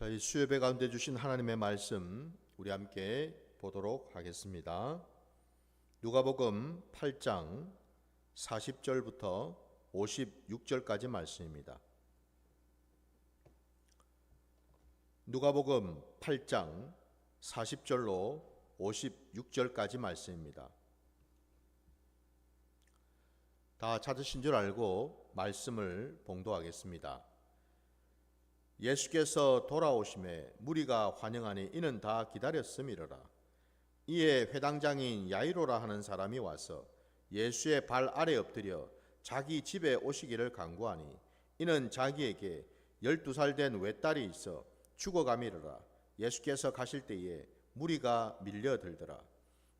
이 수요예배 가운데 주신 하나님의 말씀 우리 함께 보도록 하겠습니다. 누가복음 8장 40절부터 56절까지 말씀입니다. 누가복음 8장 40절로 56절까지 말씀입니다. 다 찾으신 줄 알고 말씀을 봉독하겠습니다. 예수께서 돌아오심에 무리가 환영하니 이는 다 기다렸음이로라. 이에 회당장인 야이로라 하는 사람이 와서 예수의 발 아래 엎드려 자기 집에 오시기를 간구하니 이는 자기에게 12살 된 외딸이 있어 죽어가미르라. 예수께서 가실 때에 무리가 밀려들더라.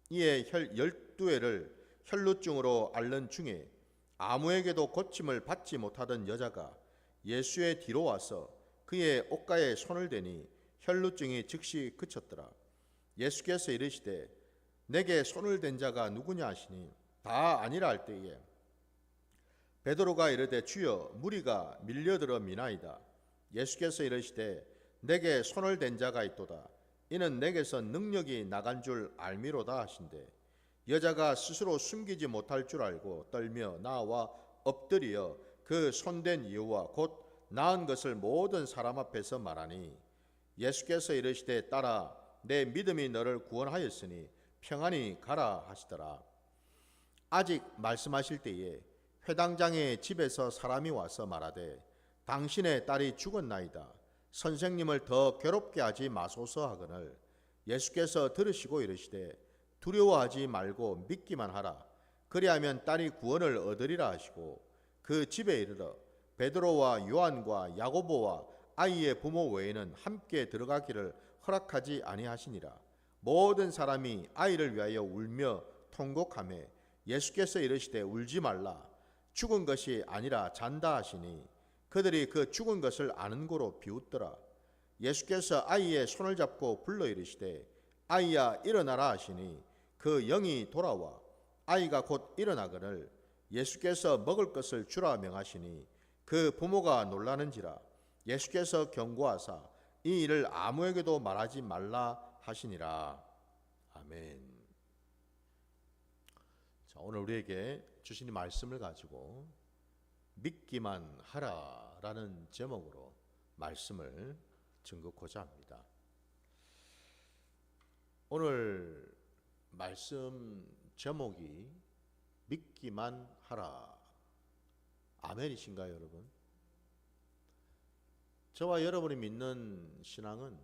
이에 12회를 혈루증으로 앓는 중에 아무에게도 고침을 받지 못하던 여자가 예수의 뒤로 와서 그의 옷가에 손을 대니 혈루증이 즉시 그쳤더라. 예수께서 이르시되 내게 손을 댄 자가 누구냐 하시니 다 아니라 할 때에 베드로가 이르되 주여 무리가 밀려들어 미나이다. 예수께서 이르시되 내게 손을 댄 자가 있도다. 이는 내게서 능력이 나간 줄 알미로다 하신대 여자가 스스로 숨기지 못할 줄 알고 떨며 나와 엎드려 그 손댄 이유와 곧 나은 것을 모든 사람 앞에서 말하니 예수께서 이르시되 딸아 내 믿음이 너를 구원하였으니 평안히 가라 하시더라. 아직 말씀하실 때에 회당장의 집에서 사람이 와서 말하되 당신의 딸이 죽었나이다. 선생님을 더 괴롭게 하지 마소서 하거늘 예수께서 들으시고 이르시되 두려워하지 말고 믿기만 하라. 그리하면 딸이 구원을 얻으리라 하시고 그 집에 이르러 베드로와 요한과 야고보와 아이의 부모 외에는 함께 들어가기를 허락하지 아니하시니라. 모든 사람이 아이를 위하여 울며 통곡하며 예수께서 이르시되 울지 말라. 죽은 것이 아니라 잔다 하시니 그들이 그 죽은 것을 아는 고로 비웃더라. 예수께서 아이의 손을 잡고 불러 이르시되 아이야 일어나라 하시니 그 영이 돌아와 아이가 곧 일어나거늘 예수께서 먹을 것을 주라 명하시니 그 부모가 놀라는지라. 예수께서 경고하사 이 일을 아무에게도 말하지 말라 하시니라. 아멘. 자, 오늘 우리에게 주신 이 말씀을 가지고 믿기만 하라라는 제목으로 말씀을 증거하고자 합니다. 오늘 말씀 제목이 믿기만 하라. 아멘이신가요, 여러분? 저와 여러분이 믿는 신앙은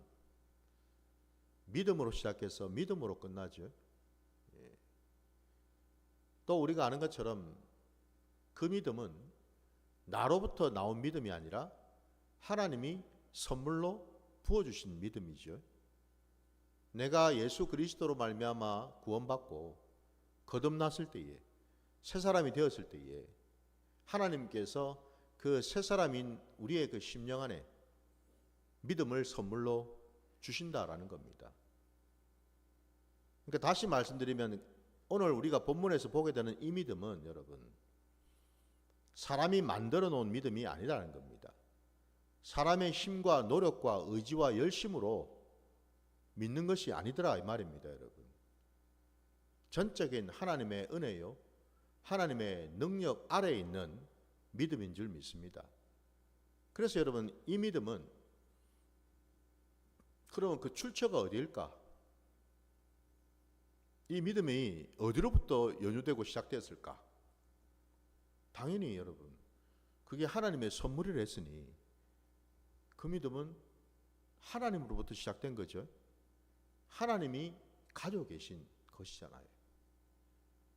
믿음으로 시작해서 믿음으로 끝나죠. 또 우리가 아는 것처럼 그 믿음은 나로부터 나온 믿음이 아니라 하나님이 선물로 부어주신 믿음이죠. 내가 예수 그리스도로 말미암아 구원받고 거듭났을 때에 새 사람이 되었을 때에 하나님께서 그 새 사람인 우리의 그 심령 안에 믿음을 선물로 주신다라는 겁니다. 그러니까 다시 말씀드리면 오늘 우리가 본문에서 보게 되는 이 믿음은 여러분 사람이 만들어 놓은 믿음이 아니라는 겁니다. 사람의 힘과 노력과 의지와 열심으로 믿는 것이 아니더라 이 말입니다, 여러분. 전적인 하나님의 은혜요, 하나님의 능력 아래에 있는 믿음인 줄 믿습니다. 그래서 여러분 이 믿음은 그러면 그 출처가 어디일까? 이 믿음이 어디로부터 연유되고 시작되었을까? 당연히 여러분 그게 하나님의 선물이라 했으니 그 믿음은 하나님으로부터 시작된 거죠. 하나님이 가지고 계신 것이잖아요.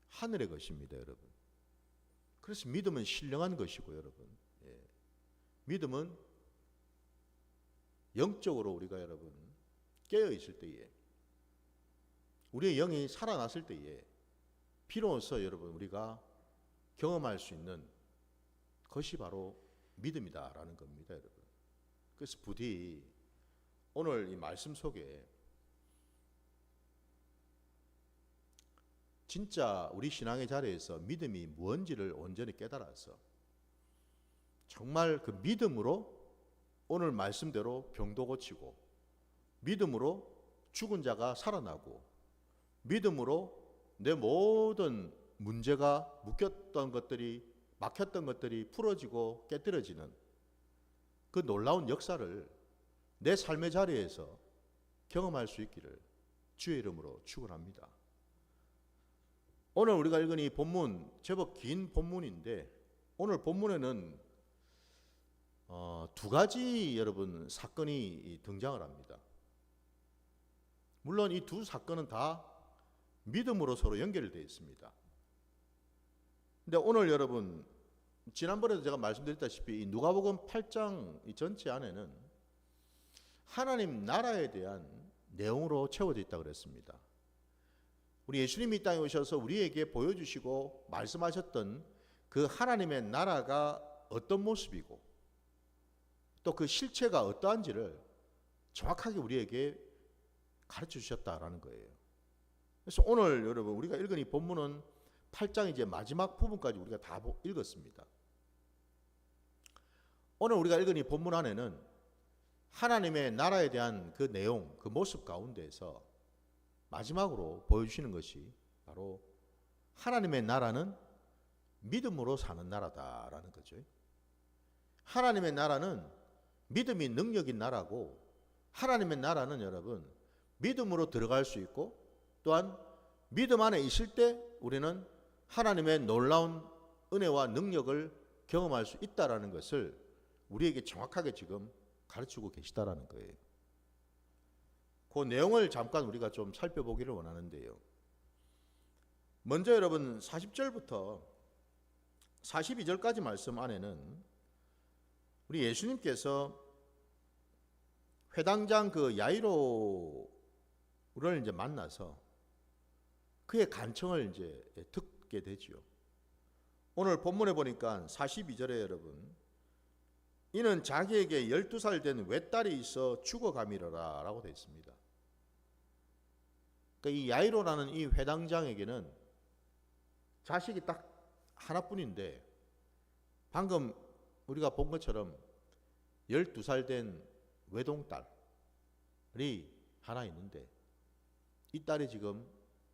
하늘의 것입니다, 여러분. 그래서 믿음은 신령한 것이고 여러분, 믿음은 영적으로 우리가 여러분 깨어 있을 때에 우리의 영이 살아났을 때에 비로소 여러분 우리가 경험할 수 있는 것이 바로 믿음이다라는 겁니다, 여러분. 그래서 부디 오늘 이 말씀 속에 진짜 우리 신앙의 자리에서 믿음이 무엇인지를 온전히 깨달아서 정말 그 믿음으로 오늘 말씀대로 병도 고치고, 믿음으로 죽은 자가 살아나고, 믿음으로 내 모든 문제가 묶였던 것들이, 막혔던 것들이 풀어지고 깨뜨려지는 그 놀라운 역사를 내 삶의 자리에서 경험할 수 있기를 주의 이름으로 축원합니다. 오늘 우리가 읽은 이 본문, 제법 긴 본문인데, 오늘 본문에는 두 가지 여러분 사건이 등장을 합니다. 물론 이 두 사건은 다 믿음으로 서로 연결되어 있습니다. 근데 오늘 여러분, 지난번에도 제가 말씀드렸다시피 이 누가복음 8장 이 전체 안에는 하나님 나라에 대한 내용으로 채워져 있다고 그랬습니다. 우리 예수님이 이 땅에 오셔서 우리에게 보여주시고 말씀하셨던 그 하나님의 나라가 어떤 모습이고 또 그 실체가 어떠한지를 정확하게 우리에게 가르쳐 주셨다라는 거예요. 그래서 오늘 여러분 우리가 읽은 이 본문은 8장 이제 마지막 부분까지 우리가 다 읽었습니다. 오늘 우리가 읽은 이 본문 안에는 하나님의 나라에 대한 그 내용, 그 모습 가운데에서 마지막으로 보여주시는 것이 바로 하나님의 나라는 믿음으로 사는 나라다라는 거죠. 하나님의 나라는 믿음이 능력인 나라고, 하나님의 나라는 여러분 믿음으로 들어갈 수 있고, 또한 믿음 안에 있을 때 우리는 하나님의 놀라운 은혜와 능력을 경험할 수 있다라는 것을 우리에게 정확하게 지금 가르치고 계시다라는 거예요. 그 내용을 잠깐 우리가 좀 살펴보기를 원하는데요. 먼저 여러분 40절부터 42절까지 말씀 안에는 우리 예수님께서 회당장 그 야이로를 이제 만나서 그의 간청을 이제 듣게 되지요. 오늘 본문에 보니까 42절에 여러분, 이는 자기에게 12살 된 외딸이 있어 죽어가미러라 라고 되어 있습니다. 그러니까 이 야이로라는 이 회당장에게는 자식이 딱 하나뿐인데, 방금 우리가 본 것처럼 12살 된 외동딸이 하나 있는데 이 딸이 지금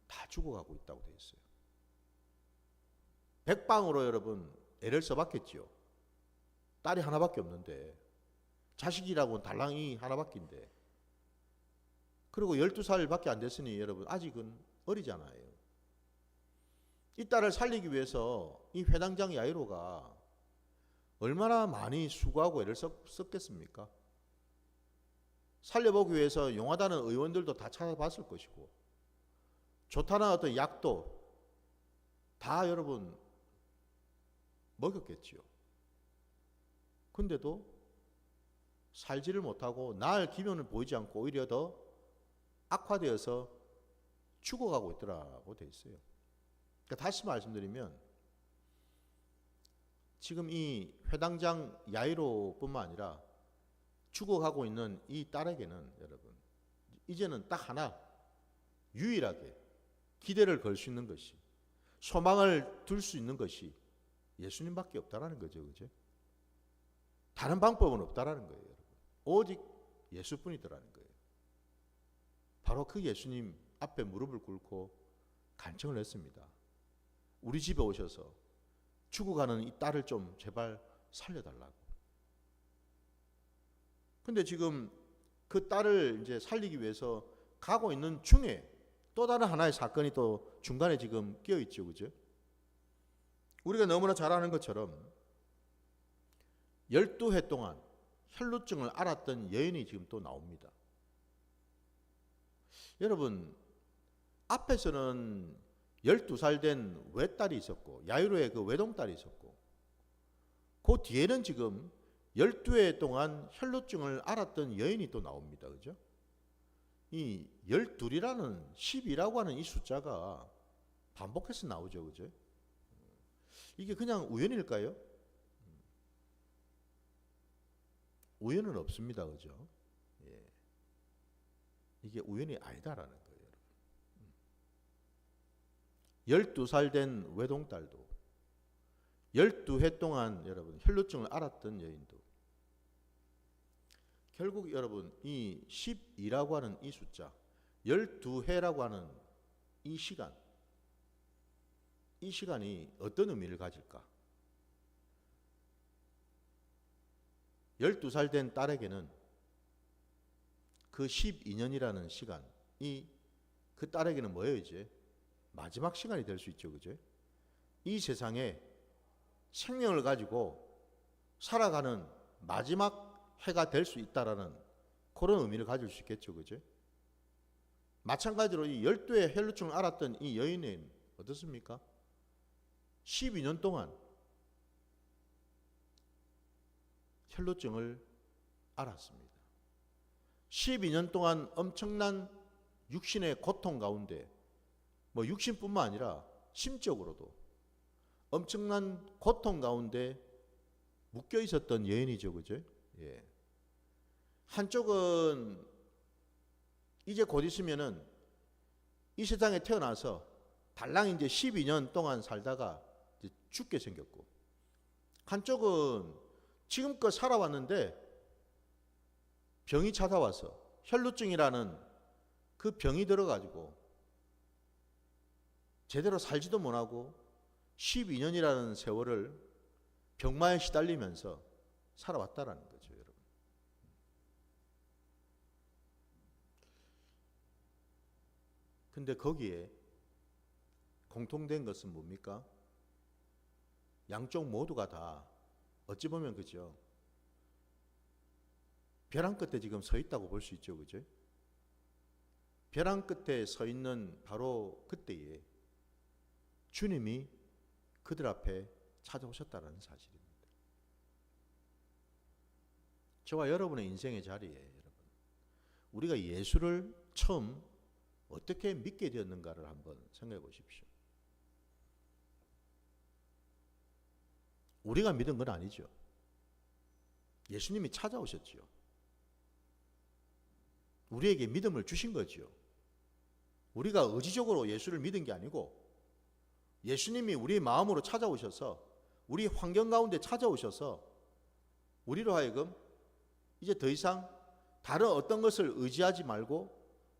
다 죽어가고 있다고 되어 있어요. 백방으로 여러분 애를 써봤겠지요. 딸이 하나밖에 없는데, 자식이라고는 달랑이 하나밖인데, 그리고 12살밖에 안 됐으니 여러분 아직은 어리잖아요. 이 딸을 살리기 위해서 이 회당장 야이로가 얼마나 많이 수고하고 애를 썼겠습니까? 살려보기 위해서 용하다는 의원들도 다 찾아봤을 것이고, 좋다는 어떤 약도 다 여러분 먹였겠지요. 근데도 살지를 못하고 나을 기면을 보이지 않고 오히려 더 악화되어서 죽어가고 있더라고 돼 있어요. 그러니까 다시 말씀드리면 지금 이 회당장 야이로뿐만 아니라 죽어가고 있는 이 딸에게는 여러분 이제는 딱 하나 유일하게 기대를 걸 수 있는 것이, 소망을 둘 수 있는 것이 예수님밖에 없다라는 거죠. 그죠? 다른 방법은 없다라는 거예요. 여러분. 오직 예수뿐이더라는 거예요. 바로 그 예수님 앞에 무릎을 꿇고 간청을 했습니다. 우리 집에 오셔서 죽어가는 이 딸을 좀 제발 살려달라고. 근데 지금 그 딸을 이제 살리기 위해서 가고 있는 중에 또 다른 하나의 사건이 또 중간에 지금 끼어 있죠. 그죠? 우리가 너무나 잘 아는 것처럼 12해 동안 혈루증을 앓았던 여인이 지금 또 나옵니다. 여러분, 앞에서는 12살 된 외딸이 있었고, 야이로의 그 외동딸이 있었고, 그 뒤에는 지금 12해 동안 혈루증을 앓았던 여인이 또 나옵니다. 그죠? 이 12이라는 10이라고 하는 이 숫자가 반복해서 나오죠. 그죠? 이게 그냥 우연일까요? 우연은 없습니다. 그죠? 예. 이게 우연이 아니다라는 거예요. 12살 된 외동딸도, 12해 동안 여러분 혈루증을 앓았던 여인도, 결국 여러분 이 12라고 하는 이 숫자, 12해라고 하는 이 시간이 어떤 의미를 가질까? 12살 된 딸에게는 그 12년이라는 시간이 그 딸에게는 뭐예요? 이제 마지막 시간이 될 수 있죠. 그죠? 이 세상에 생명을 가지고 살아가는 마지막 해가 될 수 있다라는 그런 의미를 가질 수 있겠죠. 그죠? 마찬가지로 이 12의 혈루증을 알았던 이 여인은 어떻습니까? 12년 동안 혈루증을 알았습니다. 12년 동안 엄청난 육신의 고통 가운데 뭐 육신뿐만 아니라 심적으로도 엄청난 고통 가운데 묶여 있었던 여인이죠. 그죠? 예. 한쪽은 이제 곧 있으면은 이 세상에 태어나서 달랑 이제 12년 동안 살다가 이제 죽게 생겼고, 한쪽은 지금껏 살아왔는데 병이 찾아와서 혈루증이라는 그 병이 들어가지고 제대로 살지도 못하고 12년이라는 세월을 병마에 시달리면서 살아왔다라는 거죠, 여러분. 근데 거기에 공통된 것은 뭡니까? 양쪽 모두가 다 어찌 보면 그죠? 벼랑 끝에 지금 서 있다고 볼 수 있죠, 그죠? 벼랑 끝에 서 있는 바로 그때에 주님이 그들 앞에 찾아오셨다는 사실입니다. 저와 여러분의 인생의 자리에 여러분, 우리가 예수를 처음 어떻게 믿게 되었는가를 한번 생각해 보십시오. 우리가 믿은 건 아니죠. 예수님이 찾아오셨지요. 우리에게 믿음을 주신 거지요. 우리가 의지적으로 예수를 믿은 게 아니고 예수님이 우리 마음으로 찾아오셔서 우리 환경 가운데 찾아오셔서 우리로 하여금 이제 더 이상 다른 어떤 것을 의지하지 말고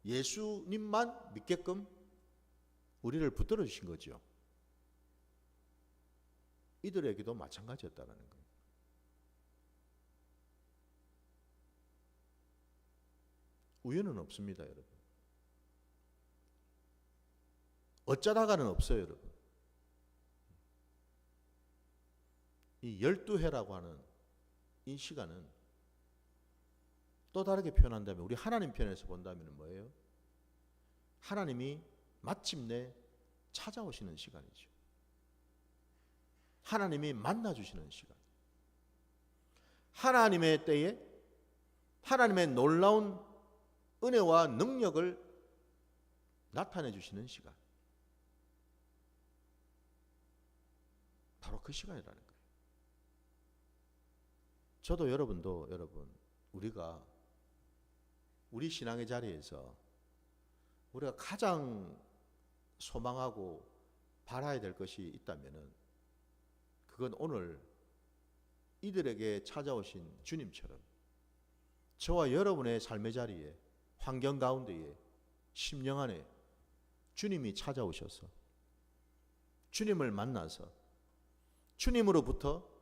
예수님만 믿게끔 우리를 붙들어 주신 거죠. 이들에게도 마찬가지였다는 거예요. 우연은 없습니다, 여러분. 어쩌다가는 없어요, 여러분. 이 12해라고 하는 이 시간은 또 다르게 표현한다면, 우리 하나님 편에서 본다면 뭐예요? 하나님이 마침내 찾아오시는 시간이죠. 하나님이 만나주시는 시간. 하나님의 때에 하나님의 놀라운 은혜와 능력을 나타내 주시는 시간. 바로 그 시간이라는 거예요. 저도 여러분도 여러분, 우리가 우리 신앙의 자리에서 우리가 가장 소망하고 바라야 될 것이 있다면은 그건 오늘 이들에게 찾아오신 주님처럼 저와 여러분의 삶의 자리에, 환경 가운데에, 심령 안에 주님이 찾아오셔서 주님을 만나서 주님으로부터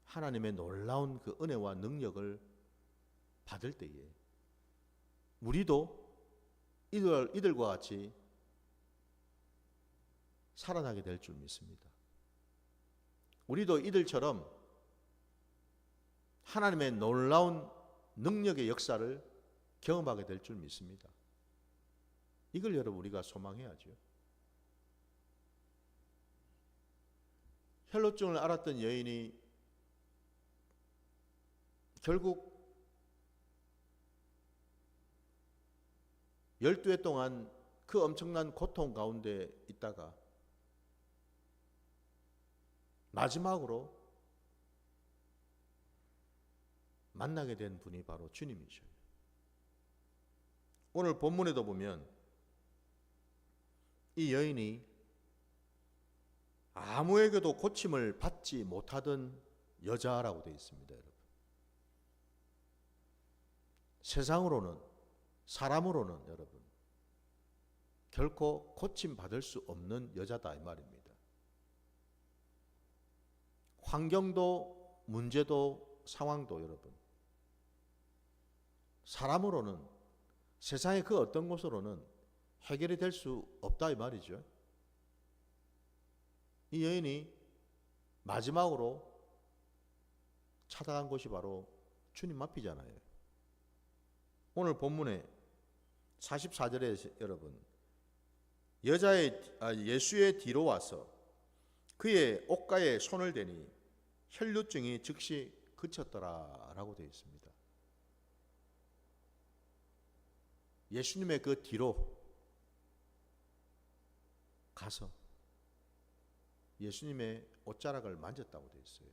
하나님의 놀라운 그 은혜와 능력을 받을 때에 우리도 이들과 같이 살아나게 될 줄 믿습니다. 우리도 이들처럼 하나님의 놀라운 능력의 역사를 경험하게 될 줄 믿습니다. 이걸 여러분 우리가 소망해야죠. 혈루증을 앓았던 여인이 결국 12해 동안 그 엄청난 고통 가운데 있다가 마지막으로 만나게 된 분이 바로 주님이셔요. 오늘 본문에도 보면 이 여인이 아무에게도 고침을 받지 못하던 여자라고 되어 있습니다, 여러분. 세상으로는, 사람으로는 여러분 결코 고침받을 수 없는 여자다 이 말입니다. 환경도 문제도 상황도 여러분 사람으로는, 세상의 그 어떤 곳으로는 해결이 될 수 없다 이 말이죠. 이 여인이 마지막으로 찾아간 곳이 바로 주님 앞이잖아요. 오늘 본문에 44절에 여러분 예수의 뒤로 와서 그의 옷가에 손을 대니 혈루증이 즉시 그쳤더라라고 되어 있습니다. 예수님의 그 뒤로 가서 예수님의 옷자락을 만졌다고 되어 있어요.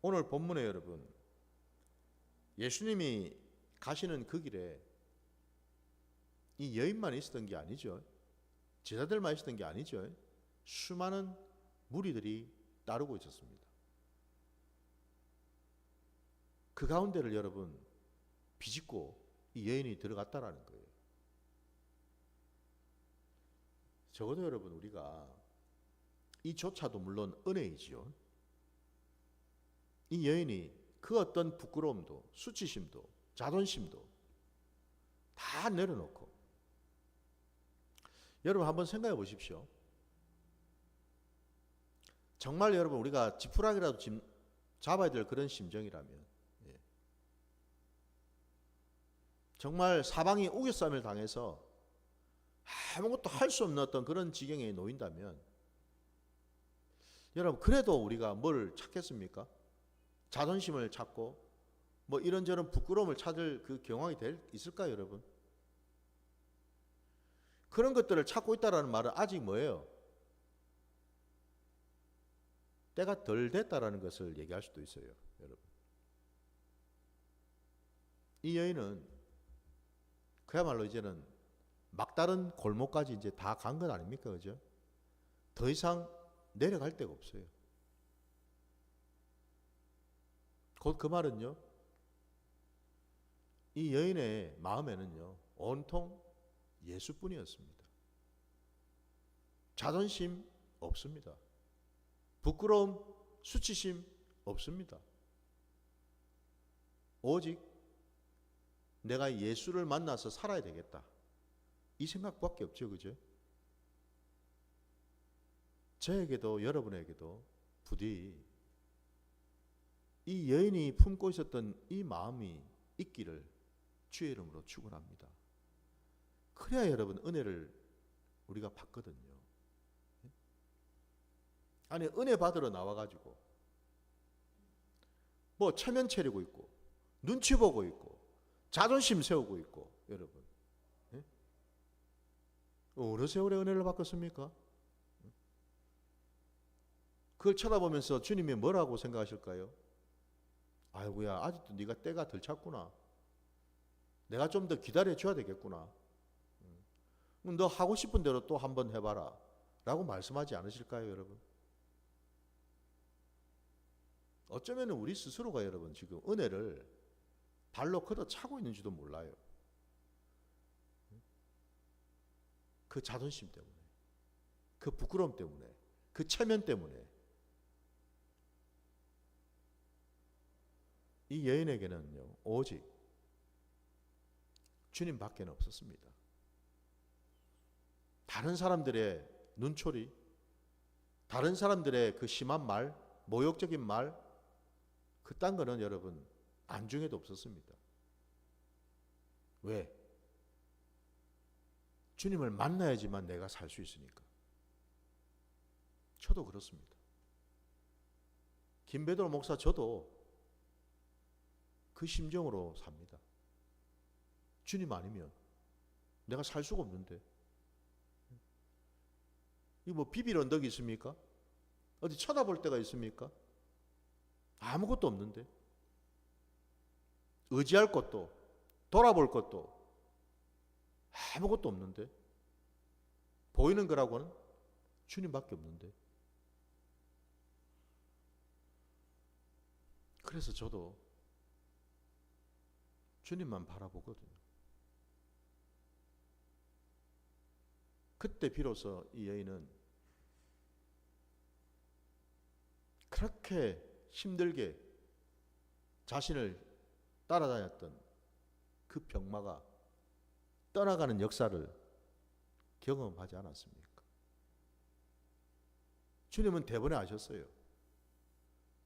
오늘 본문에 여러분 예수님이 가시는 그 길에 이 여인만 있었던 게 아니죠. 제자들만 있었던 게 아니죠. 수많은 무리들이 따르고 있었습니다. 그 가운데를 여러분 비집고 이 여인이 들어갔다라는 거예요. 적어도 여러분 우리가 이조차도 물론 은혜이지요. 이 여인이 그 어떤 부끄러움도 수치심도 자존심도 다 내려놓고 여러분 한번 생각해 보십시오. 정말 여러분 우리가 지푸라기라도 잡아야 될 그런 심정이라면 정말 사방이 우겨쌈을 당해서 아무것도 할 수 없는 어떤 그런 지경에 놓인다면 여러분 그래도 우리가 뭘 찾겠습니까? 자존심을 찾고 뭐 이런저런 부끄러움을 찾을 그 경황이 있을까요 여러분? 그런 것들을 찾고 있다라는 말은 아직 뭐예요? 때가 덜 됐다라는 것을 얘기할 수도 있어요 여러분. 이 여인은 그야말로 이제는 막다른 골목까지 이제 다 간 것 아닙니까? 그죠? 더 이상 내려갈 데가 없어요. 곧 그 말은요, 이 여인의 마음에는요, 온통 예수뿐이었습니다. 자존심 없습니다. 부끄러움, 수치심 없습니다. 오직 내가 예수를 만나서 살아야 되겠다. 이 생각밖에 없죠. 그죠? 저에게도 여러분에게도 부디 이 여인이 품고 있었던 이 마음이 있기를 주의 이름으로 축원합니다. 그래야 여러분 은혜를 우리가 받거든요. 아니 은혜 받으러 나와가지고 뭐 체면 차리고 있고 눈치 보고 있고 자존심 세우고 있고 여러분 어느 세월에 은혜를 받겠습니까? 그걸 쳐다보면서 주님이 뭐라고 생각하실까요? 아이고야 아직도 네가 때가 덜 찼구나. 내가 좀 더 기다려줘야 되겠구나. 너 하고 싶은 대로 또 한번 해봐라 라고 말씀하지 않으실까요 여러분? 어쩌면 우리 스스로가 여러분 지금 은혜를 발로 걷어차고 있는지도 몰라요. 그 자존심 때문에, 그 부끄러움 때문에, 그 체면 때문에 이 여인에게는요 오직 주님밖에는 없었습니다. 다른 사람들의 눈초리, 다른 사람들의 그 심한 말, 모욕적인 말, 그딴 거는 여러분 안중에도 없었습니다. 왜? 주님을 만나야지만 내가 살 수 있으니까. 저도 그렇습니다. 김베드로 목사 저도 그 심정으로 삽니다. 주님 아니면 내가 살 수가 없는데. 이거 뭐 비빌 언덕이 있습니까? 어디 쳐다볼 데가 있습니까? 아무것도 없는데. 의지할 것도 돌아볼 것도 아무것도 없는데. 보이는 거라고는 주님밖에 없는데. 그래서 저도 주님만 바라보거든요. 그때 비로소 이 여인은 그렇게 힘들게 자신을 따라다녔던 그 병마가 떠나가는 역사를 경험하지 않았습니까? 주님은 대번에 아셨어요.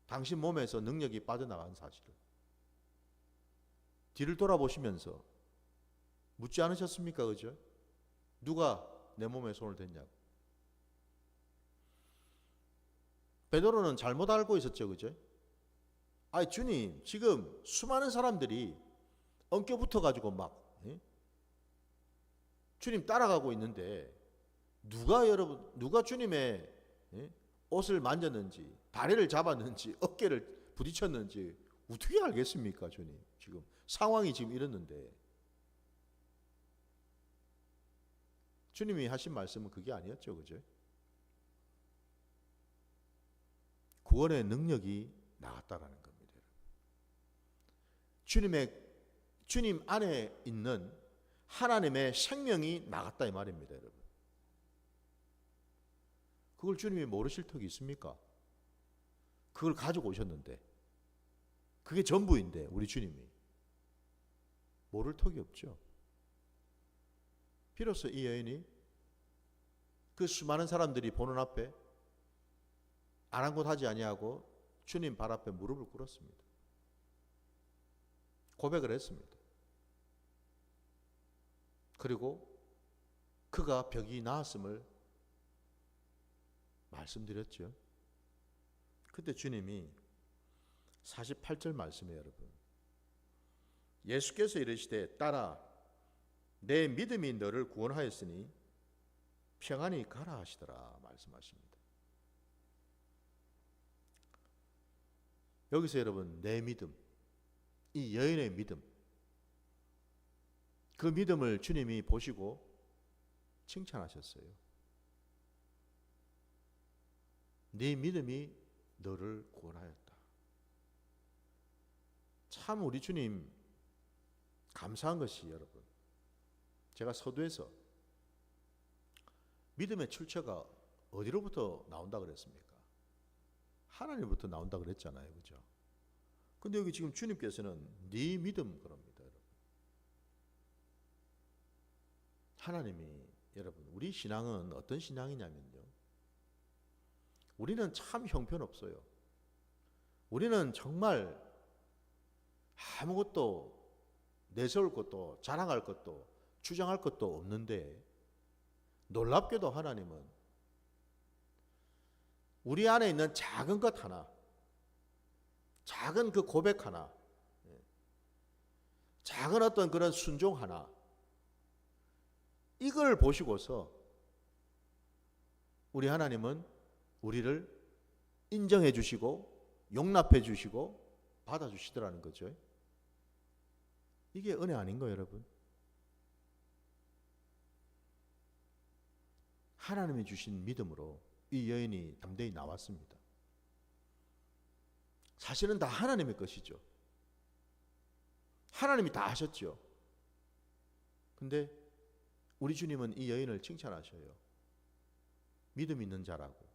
당신 몸에서 능력이 빠져나간 사실을. 뒤를 돌아보시면서 묻지 않으셨습니까? 그죠? 누가 내 몸에 손을 댔냐고. 베드로는 잘못 알고 있었죠. 그죠? 아니 주님, 지금 수많은 사람들이 엉켜붙어 가지고 막 주님 따라가고 있는데 누가 주님의 옷을 만졌는지, 다리를 잡았는지, 어깨를 부딪혔는지 어떻게 알겠습니까, 주님? 지금 상황이 지금 이랬는데. 주님이 하신 말씀은 그게 아니었죠, 그죠? 구원의 능력이 나왔다라는 겁니다. 주님 안에 있는 하나님의 생명이 나갔다 이 말입니다, 여러분. 그걸 주님이 모르실 턱이 있습니까? 그걸 가지고 오셨는데, 그게 전부인데 우리 주님이 모를 턱이 없죠. 비로소 이 여인이 그 수많은 사람들이 보는 앞에 아랑곳하지 아니하고 주님 발 앞에 무릎을 꿇었습니다. 고백을 했습니다. 그리고 그가 병이 나았음을 말씀드렸죠. 그때 주님이 48절 말씀에 여러분, 예수께서 이르시되 딸아 내 믿음이 너를 구원하였으니 평안히 가라 하시더라 말씀하십니다. 여기서 여러분 내 믿음, 이 여인의 믿음, 그 믿음을 주님이 보시고 칭찬하셨어요. 네 믿음이 너를 구원하였다. 참 우리 주님 감사한 것이 여러분, 제가 서두에서 믿음의 출처가 어디로부터 나온다 그랬습니까? 하나님부터 나온다 그랬잖아요. 그죠? 근데 여기 지금 주님께서는 네 믿음 그럽니다. 여러분. 하나님이 여러분 우리 신앙은 어떤 신앙이냐면요, 우리는 참 형편없어요. 우리는 정말 아무것도 내세울 것도 자랑할 것도 주장할 것도 없는데, 놀랍게도 하나님은 우리 안에 있는 작은 것 하나, 작은 그 고백 하나, 작은 어떤 그런 순종 하나, 이걸 보시고서 우리 하나님은 우리를 인정해 주시고 용납해 주시고 받아 주시더라는 거죠. 이게 은혜 아닌가요, 여러분? 하나님이 주신 믿음으로 이 여인이 담대히 나왔습니다. 사실은 다 하나님의 것이죠. 하나님이 다 하셨죠. 근데 우리 주님은 이 여인을 칭찬하셔요. 믿음 있는 자라고.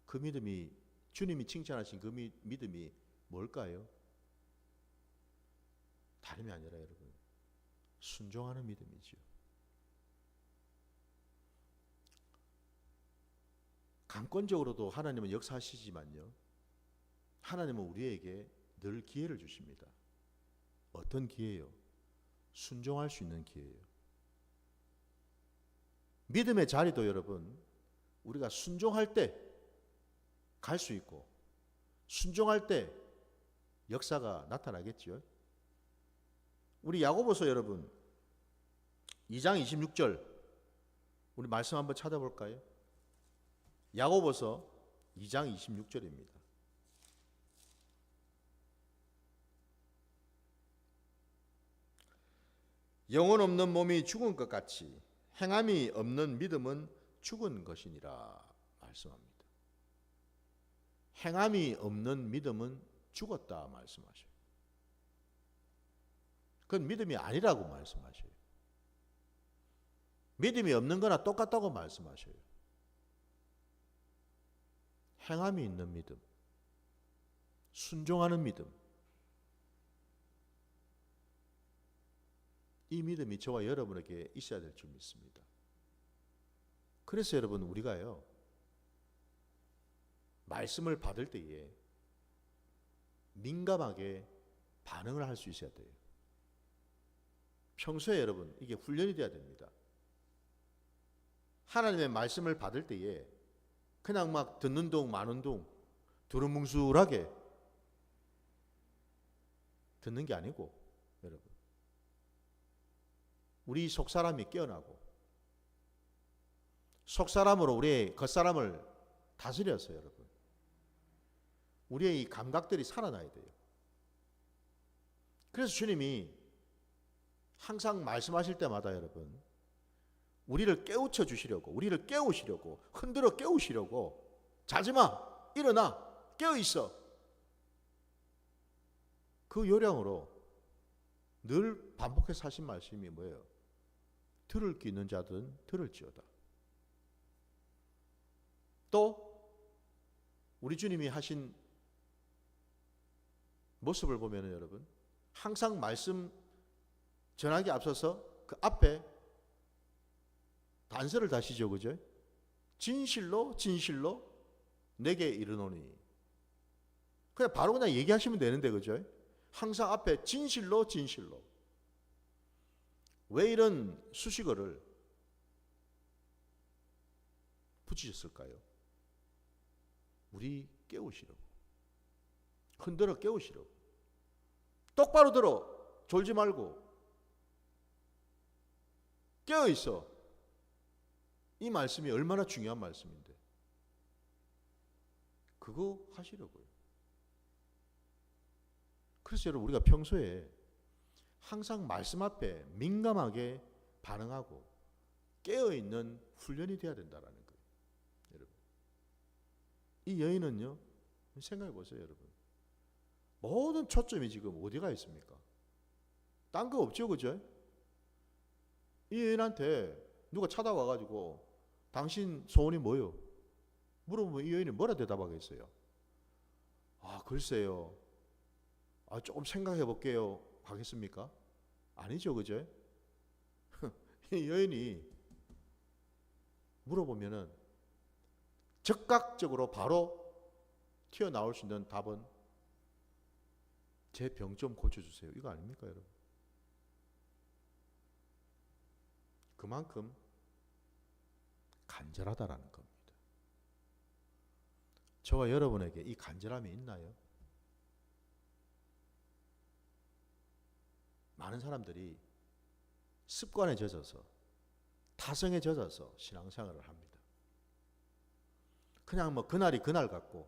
그 믿음이, 주님이 칭찬하신 그 믿음이 뭘까요? 다름이 아니라 여러분, 순종하는 믿음이죠. 강권적으로도 하나님은 역사하시지만요, 하나님은 우리에게 늘 기회를 주십니다. 어떤 기회요? 순종할 수 있는 기회예요. 믿음의 자리도 여러분, 우리가 순종할 때 갈 수 있고, 순종할 때 역사가 나타나겠죠. 우리 야고보서 여러분 2장 26절 우리 말씀 한번 찾아볼까요? 야고보서 2장 26절입니다. 영혼 없는 몸이 죽은 것 같이 행함이 없는 믿음은 죽은 것이니라 말씀합니다. 행함이 없는 믿음은 죽었다 말씀하셔요. 그건 믿음이 아니라고 말씀하셔요. 믿음이 없는 거나 똑같다고 말씀하셔요. 행함이 있는 믿음, 순종하는 믿음, 이 믿음이 저와 여러분에게 있어야 될 줄 믿습니다. 그래서 여러분, 우리가요, 말씀을 받을 때에 민감하게 반응을 할 수 있어야 돼요. 평소에 여러분, 이게 훈련이 돼야 됩니다. 하나님의 말씀을 받을 때에 그냥 막 듣는 둥 마는 둥 두루뭉술하게 듣는 게 아니고, 여러분, 우리 속사람이 깨어나고 속사람으로 우리의 겉사람을 다스려서 여러분, 우리의 이 감각들이 살아나야 돼요. 그래서 주님이 항상 말씀하실 때마다 여러분, 우리를 깨우쳐 주시려고, 우리를 깨우시려고, 흔들어 깨우시려고, 자지마, 일어나, 깨어있어, 그 요령으로 늘 반복해서 하신 말씀이 뭐예요? 들을 귀 있는 자들은 들을지어다. 또 우리 주님이 하신 모습을 보면 여러분, 항상 말씀 전하기 앞서서 그 앞에 단서를 다시죠, 그죠? 진실로 진실로 내게 이르노니. 그냥 바로 그냥 얘기하시면 되는데, 그죠? 항상 앞에 진실로 진실로. 왜 이런 수식어를 붙이셨을까요? 우리 깨우시려고, 흔들어 깨우시려고. 똑바로 들어, 졸지 말고 깨어 있어. 이 말씀이 얼마나 중요한 말씀인데 그거 하시려고요. 그래서 여러분, 우리가 평소에 항상 말씀 앞에 민감하게 반응하고 깨어있는 훈련이 돼야 된다는 거예요. 여러분, 이 여인은요, 생각해 보세요. 여러분, 모든 초점이 지금 어디가 있습니까? 딴 거 없죠, 그죠? 이 여인한테 누가 찾아와가지고 당신 소원이 뭐요? 물어보면 이 여인이 뭐라 대답하겠어요? 아, 글쎄요, 조금 생각해 볼게요 하겠습니까? 아니죠, 그죠? 이 여인이 물어보면은 즉각적으로 바로 튀어나올 수 있는 답은 제 병 좀 고쳐주세요, 이거 아닙니까, 여러분? 그만큼 간절하다라는 겁니다. 저와 여러분에게 이 간절함이 있나요? 많은 사람들이 습관에 젖어서, 타성에 젖어서 신앙생활을 합니다. 그냥 뭐 그날이 그날 같고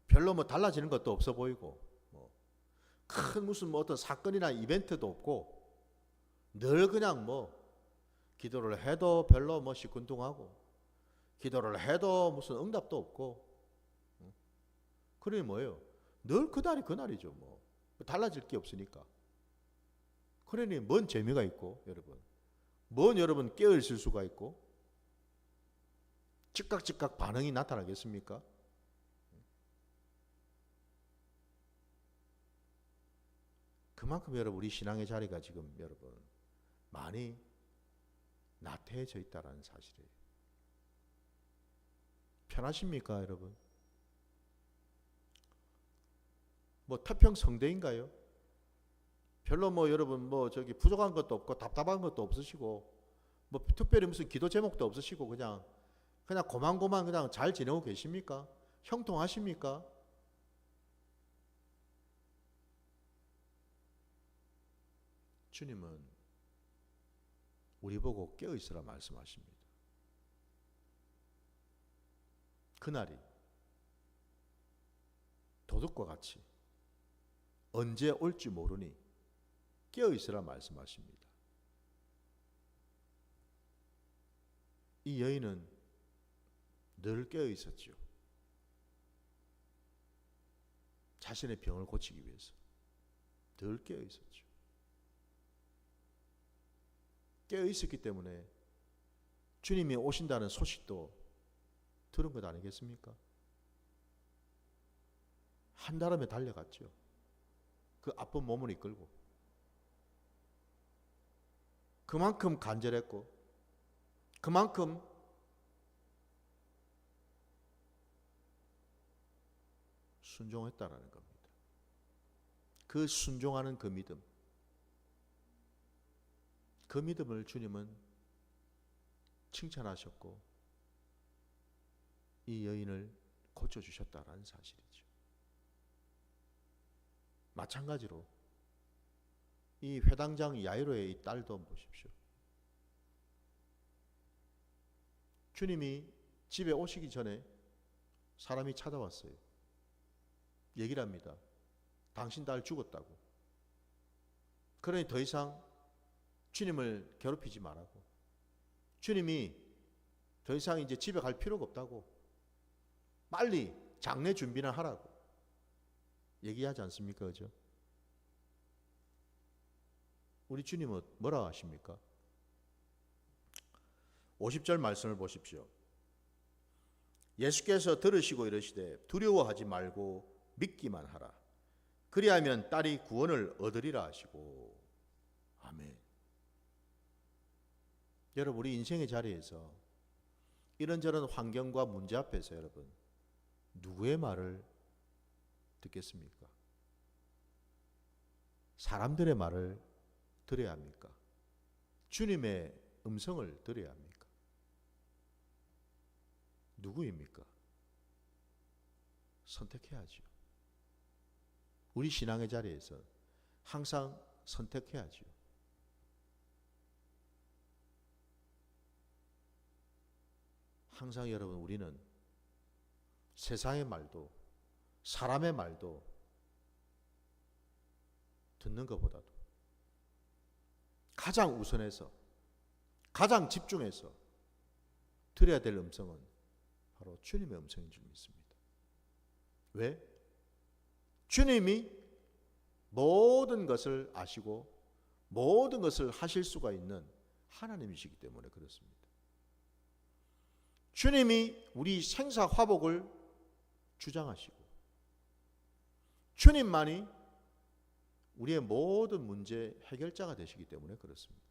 별로 뭐 달라지는 것도 없어 보이고, 뭐 큰 무슨 뭐 어떤 사건이나 이벤트도 없고, 늘 그냥 뭐 기도를 해도 별로 뭐 시큰둥하고, 기도를 해도 무슨 응답도 없고, 그러니 뭐예요? 늘 그날이 그날이죠. 뭐 달라질 게 없으니까. 그러니 뭔 재미가 있고, 여러분, 뭔 여러분 깨어있을 수가 있고, 즉각 반응이 나타나겠습니까? 그만큼 여러분, 우리 신앙의 자리가 지금 여러분 많이 나태해져 있다는 사실이에요. 편하십니까, 여러분? 뭐 태평성대인가요? 별로 뭐 여러분 뭐 저기 부족한 것도 없고 답답한 것도 없으시고, 뭐 특별히 무슨 기도 제목도 없으시고, 그냥 고만고만 그냥 잘 지내고 계십니까? 형통하십니까? 주님은 우리 보고 깨어 있으라 말씀하십니다. 그날이 도둑과 같이 언제 올지 모르니 깨어 있으라 말씀하십니다. 이 여인은 늘 깨어 있었죠. 자신의 병을 고치기 위해서 덜 깨어 있었죠. 깨어 있었기 때문에 주님이 오신다는 소식도 들은 것 아니겠습니까? 한달음에 달려갔죠. 그 아픈 몸을 이끌고. 그만큼 간절했고 그만큼 순종했다라는 겁니다. 그 순종하는 그 믿음, 그 믿음을 주님은 칭찬하셨고 이 여인을 고쳐주셨다라는 사실이죠. 마찬가지로 이 회당장 야이로의 이 딸도 보십시오. 주님이 집에 오시기 전에 사람이 찾아왔어요. 얘기를 합니다. 당신 딸 죽었다고. 그러니 더 이상 주님을 괴롭히지 말라고. 주님이 더 이상 이제 집에 갈 필요가 없다고. 빨리 장례 준비나 하라고 얘기하지 않습니까? 그죠? 우리 주님은 뭐라 하십니까? 50절 말씀을 보십시오. 예수께서 들으시고 이르시되 두려워하지 말고 믿기만 하라. 그리하면 딸이 구원을 얻으리라 하시고. 아멘. 여러분, 우리 인생의 자리에서 이런저런 환경과 문제 앞에서 여러분 누구의 말을 듣겠습니까? 사람들의 말을 들어야 합니까? 주님의 음성을 들어야 합니까? 누구입니까? 선택해야죠. 우리 신앙의 자리에서 항상 선택해야죠. 항상 여러분 우리는 세상의 말도 사람의 말도 듣는 것보다도 가장 우선해서 가장 집중해서 들어야 될 음성은 바로 주님의 음성인 줄 믿습니다. 왜? 주님이 모든 것을 아시고 모든 것을 하실 수가 있는 하나님이시기 때문에 그렇습니다. 주님이 우리 생사 화복을 주장하시고 주님만이 우리의 모든 문제 해결자가 되시기 때문에 그렇습니다.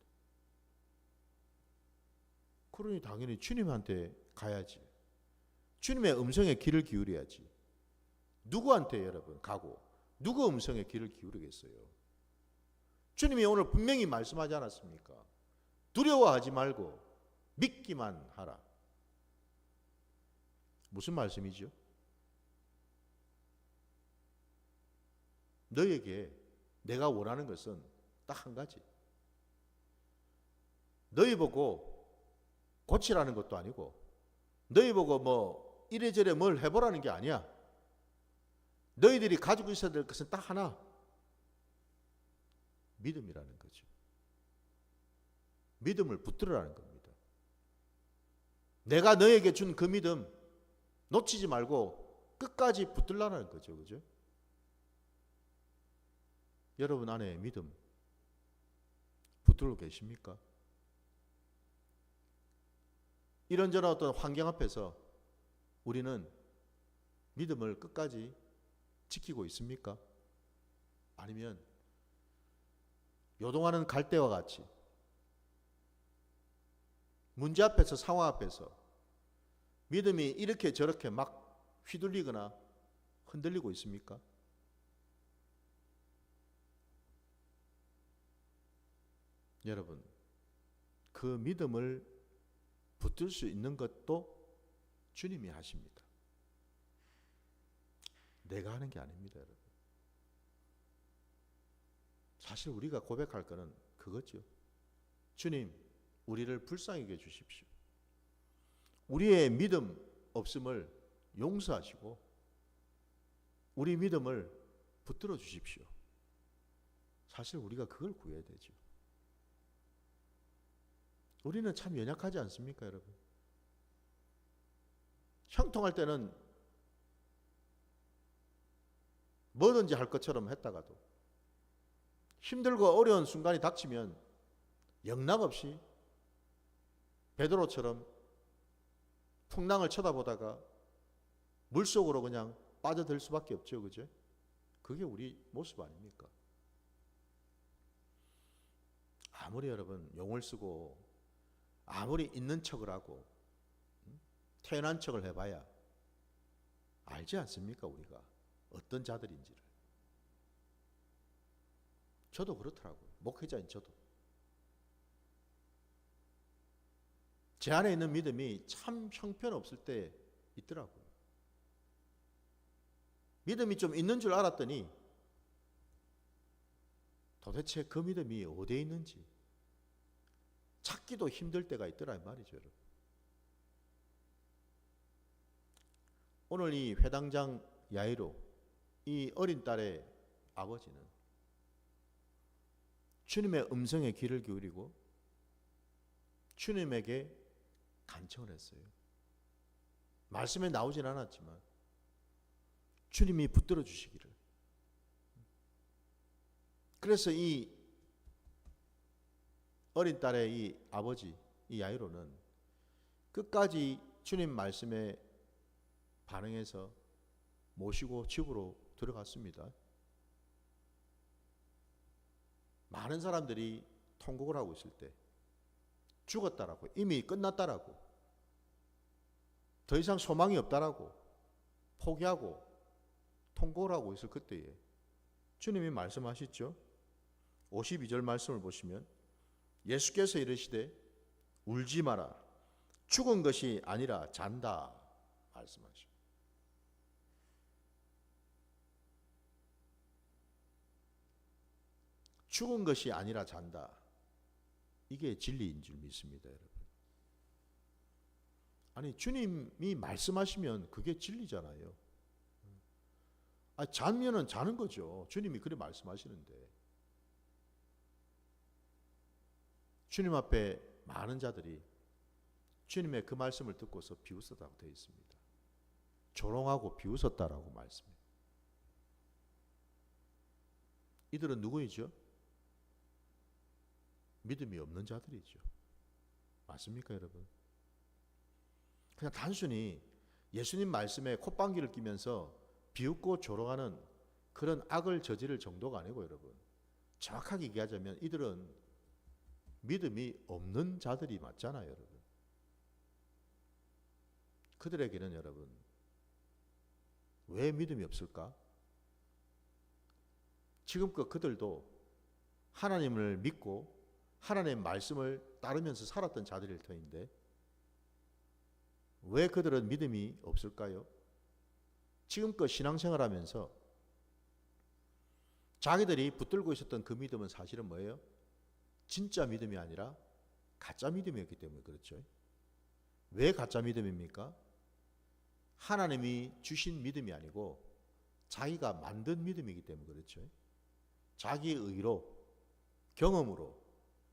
그러니 당연히 주님한테 가야지. 주님의 음성에 귀를 기울여야지. 누구한테 여러분 가고 누구 음성에 귀를 기울이겠어요? 주님이 오늘 분명히 말씀하지 않았습니까? 두려워하지 말고 믿기만 하라. 무슨 말씀이죠? 너에게 내가 원하는 것은 딱 한 가지. 너희 보고 고치라는 것도 아니고 너희 보고 뭐 이래저래 뭘 해보라는 게 아니야. 너희들이 가지고 있어야 될 것은 딱 하나. 믿음이라는 거죠. 믿음을 붙들으라는 겁니다. 내가 너에게 준 그 믿음 놓치지 말고 끝까지 붙들라는 거죠. 그죠? 여러분 안에 믿음 붙들고 계십니까? 이런저런 어떤 환경 앞에서 우리는 믿음을 끝까지 지키고 있습니까? 아니면 요동하는 갈대와 같이 문제 앞에서 상황 앞에서 믿음이 이렇게 저렇게 막 휘둘리거나 흔들리고 있습니까? 여러분, 그 믿음을 붙들 수 있는 것도 주님이 하십니다. 내가 하는 게 아닙니다, 여러분. 사실 우리가 고백할 거는 그거죠. 주님, 우리를 불쌍히 여겨 주십시오. 우리의 믿음 없음을 용서하시고 우리 믿음을 붙들어 주십시오. 사실 우리가 그걸 구해야 되죠. 우리는 참 연약하지 않습니까, 여러분? 형통할 때는 뭐든지 할 것처럼 했다가도 힘들고 어려운 순간이 닥치면 영락없이 베드로처럼 풍랑을 쳐다보다가 물속으로 그냥 빠져들 수밖에 없죠. 그죠? 그게 우리 모습 아닙니까? 아무리 여러분 용을 쓰고 아무리 있는 척을 하고 태어난 척을 해봐야 알지 않습니까? 우리가 어떤 자들인지를. 저도 그렇더라고요. 목회자인 저도. 제 안에 있는 믿음이 참 형편없을 때 있더라고요. 믿음이 좀 있는 줄 알았더니 도대체 그 믿음이 어디에 있는지 찾기도 힘들 때가 있더라 이 말이죠. 여러분. 오늘 이 회당장 야이로, 이 어린 딸의 아버지는 주님의 음성에 귀를 기울이고 주님에게 간청을 했어요. 말씀에 나오진 않았지만 주님이 붙들어 주시기를. 그래서 이 어린 딸의 이 아버지, 이 야이로는 끝까지 주님 말씀에 반응해서 모시고 집으로 들어갔습니다. 많은 사람들이 통곡을 하고 있을 때, 죽었다라고, 이미 끝났다라고, 더 이상 소망이 없다라고 포기하고 통곡을 하고 있을 그때에 주님이 말씀하시죠. 52절 말씀을 보시면 예수께서 이르시되 울지 마라, 죽은 것이 아니라 잔다 말씀하시죠. 죽은 것이 아니라 잔다. 이게 진리인 줄 믿습니다, 여러분. 아니, 주님이 말씀하시면 그게 진리잖아요. 자면은 자는 거죠. 주님이 그래 말씀하시는데. 주님 앞에 많은 자들이 주님의 그 말씀을 듣고서 비웃었다고 되어 있습니다. 조롱하고 비웃었다라고 말씀해요. 이들은 누구이죠? 믿음이 없는 자들이죠. 맞습니까, 여러분? 그냥 단순히 예수님 말씀에 콧방귀를 뀌면서 비웃고 조롱하는 그런 악을 저지를 정도가 아니고, 여러분, 정확하게 얘기하자면 이들은 믿음이 없는 자들이 맞잖아요, 여러분. 그들에게는 여러분, 왜 믿음이 없을까? 지금껏 그들도 하나님을 믿고 하나님의 말씀을 따르면서 살았던 자들일 터인데 왜 그들은 믿음이 없을까요? 지금껏 신앙생활하면서 자기들이 붙들고 있었던 그 믿음은 사실은 뭐예요? 진짜 믿음이 아니라 가짜 믿음이었기 때문에 그렇죠. 왜 가짜 믿음입니까? 하나님이 주신 믿음이 아니고 자기가 만든 믿음이기 때문에 그렇죠. 자기의 의로, 경험으로,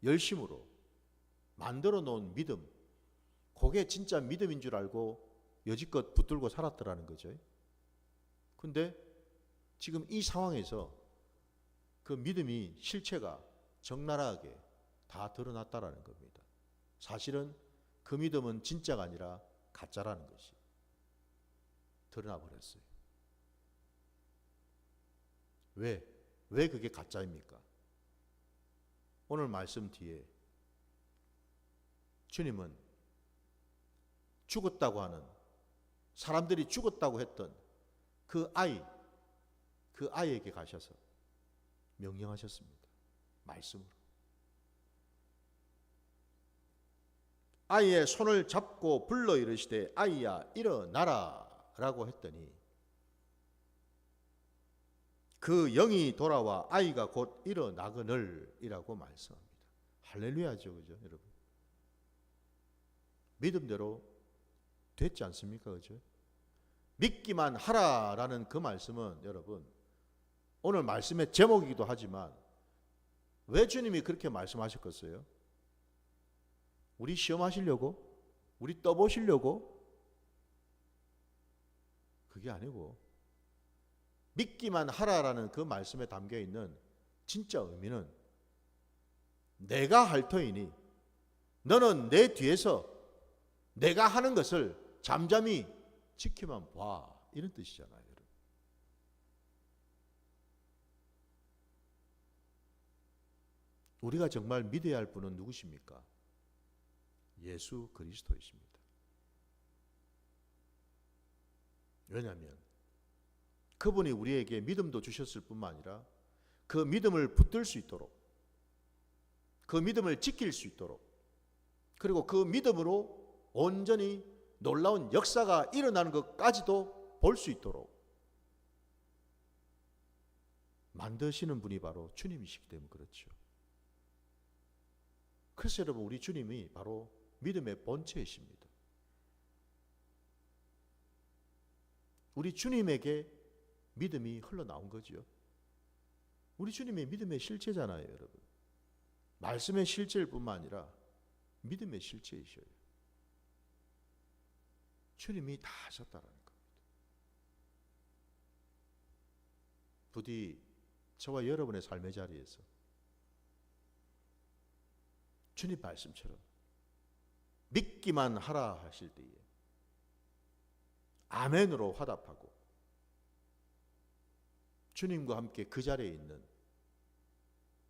열심으로 만들어 놓은 믿음, 그게 진짜 믿음인 줄 알고 여지껏 붙들고 살았더라는 거죠. 근데 지금 이 상황에서 그 믿음이 실체가 적나라하게 다 드러났다라는 겁니다. 사실은 그 믿음은 진짜가 아니라 가짜라는 것이 드러나 버렸어요. 왜 그게 가짜입니까? 오늘 말씀 뒤에 주님은 죽었다고 하는, 사람들이 죽었다고 했던 그 아이에게 가셔서 명령하셨습니다. 말씀으로. 아이의 손을 잡고 불러 이르시되 아이야 일어나라 라고 했더니 그 영이 돌아와 아이가 곧 일어나거늘 이라고 말씀합니다. 할렐루야죠, 그죠, 여러분? 믿음대로 됐지 않습니까, 그죠? 믿기만 하라라는 그 말씀은 여러분 오늘 말씀의 제목이기도 하지만 왜 주님이 그렇게 말씀하셨겠어요? 우리 시험하시려고? 우리 떠보시려고? 그게 아니고 믿기만 하라라는 그 말씀에 담겨 있는 진짜 의미는 내가 할 터이니 너는 내 뒤에서 내가 하는 것을 잠잠히 지켜만 봐, 이런 뜻이잖아요. 여러분. 우리가 정말 믿어야 할 분은 누구십니까? 예수 그리스도이십니다. 왜냐하면 그분이 우리에게 믿음도 주셨을 뿐만 아니라 그 믿음을 붙들 수 있도록, 그 믿음을 지킬 수 있도록, 그리고 그 믿음으로 온전히 놀라운 역사가 일어나는 것까지도 볼 수 있도록 만드시는 분이 바로 주님이시기 때문에 그렇죠. 그래서 여러분, 우리 주님이 바로 믿음의 본체이십니다. 우리 주님에게 믿음이 흘러나온 거죠. 우리 주님의 믿음의 실체잖아요, 여러분. 말씀의 실체일 뿐만 아니라 믿음의 실체이셔요. 주님이 다 하셨다라는 겁니다. 부디 저와 여러분의 삶의 자리에서 주님 말씀처럼 믿기만 하라 하실 때에 아멘으로 화답하고 주님과 함께 그 자리에 있는,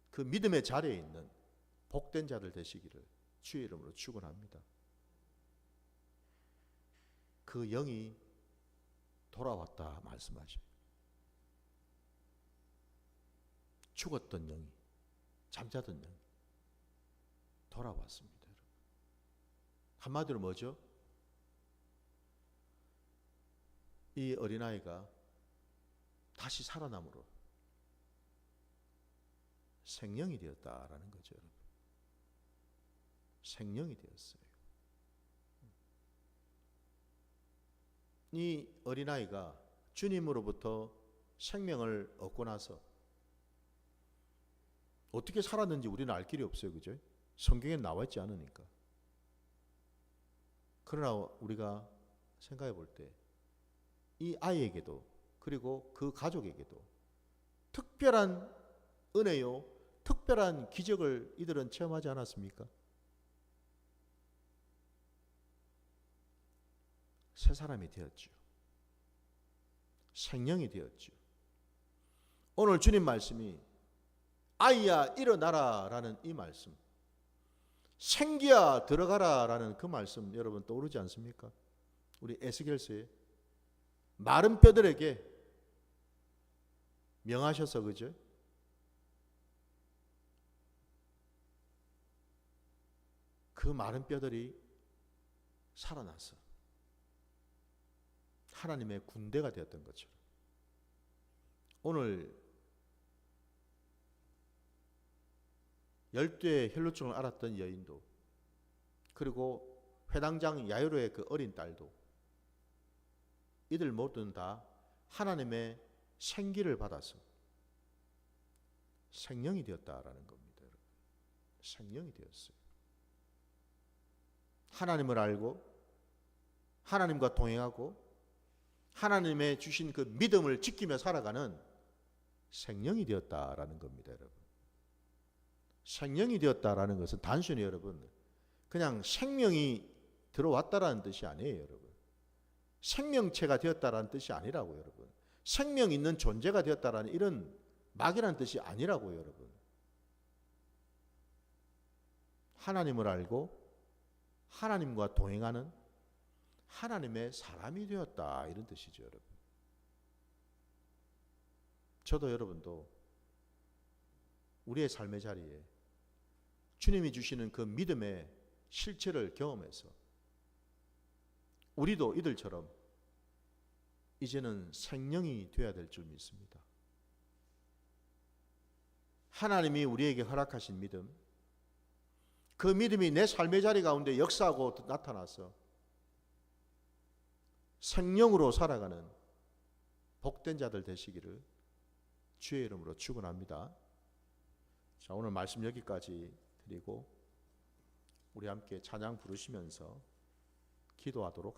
그 믿음의 자리에 있는 복된 자들 되시기를 주의 이름으로 축원합니다. 그 영이 돌아왔다 말씀하셔요. 죽었던 영이, 잠자던 영이 돌아왔습니다. 여러분. 한마디로 뭐죠? 이 어린아이가 다시 살아남으로 생명이 되었다라는 거죠. 여러분. 생명이 되었어요. 이 어린아이가 주님으로부터 생명을 얻고 나서 어떻게 살았는지 우리는 알 길이 없어요. 그죠? 성경에 나와 있지 않으니까. 그러나 우리가 생각해 볼 때 이 아이에게도, 그리고 그 가족에게도 특별한 은혜요, 특별한 기적을 이들은 체험하지 않았습니까? 새 사람이 되었죠. 생명이 되었죠. 오늘 주님 말씀이 아이야 일어나라 라는 이 말씀, 생기야 들어가라 라는 그 말씀 여러분 떠오르지 않습니까? 우리 에스겔서에 마른 뼈들에게 명하셔서, 그죠? 그 마른 뼈들이 살아나서 하나님의 군대가 되었던 것처럼 오늘 12의 혈루증을 앓았던 여인도, 그리고 회당장 야이로의 그 어린 딸도, 이들 모두는 다 하나님의 생기를 받아서 생명이 되었다라는 겁니다. 생명이 되었어요. 하나님을 알고 하나님과 동행하고 하나님의 주신 그 믿음을 지키며 살아가는 생명이 되었다라는 겁니다, 여러분. 생명이 되었다라는 것은 단순히 여러분 그냥 생명이 들어왔다라는 뜻이 아니에요, 여러분. 생명체가 되었다라는 뜻이 아니라고요, 여러분. 생명 있는 존재가 되었다라는 이런 막이라는 뜻이 아니라고요, 여러분. 하나님을 알고 하나님과 동행하는 하나님의 사람이 되었다, 이런 뜻이죠, 여러분. 저도 여러분도 우리의 삶의 자리에 주님이 주시는 그 믿음의 실체를 경험해서 우리도 이들처럼 이제는 생명이 되어야 될 줄 믿습니다. 하나님이 우리에게 허락하신 믿음, 그 믿음이 내 삶의 자리 가운데 역사하고 나타나서 생명으로 살아가는 복된 자들 되시기를 주의 이름으로 축원합니다. 자, 오늘 말씀 여기까지 드리고 우리 함께 찬양 부르시면서 기도하도록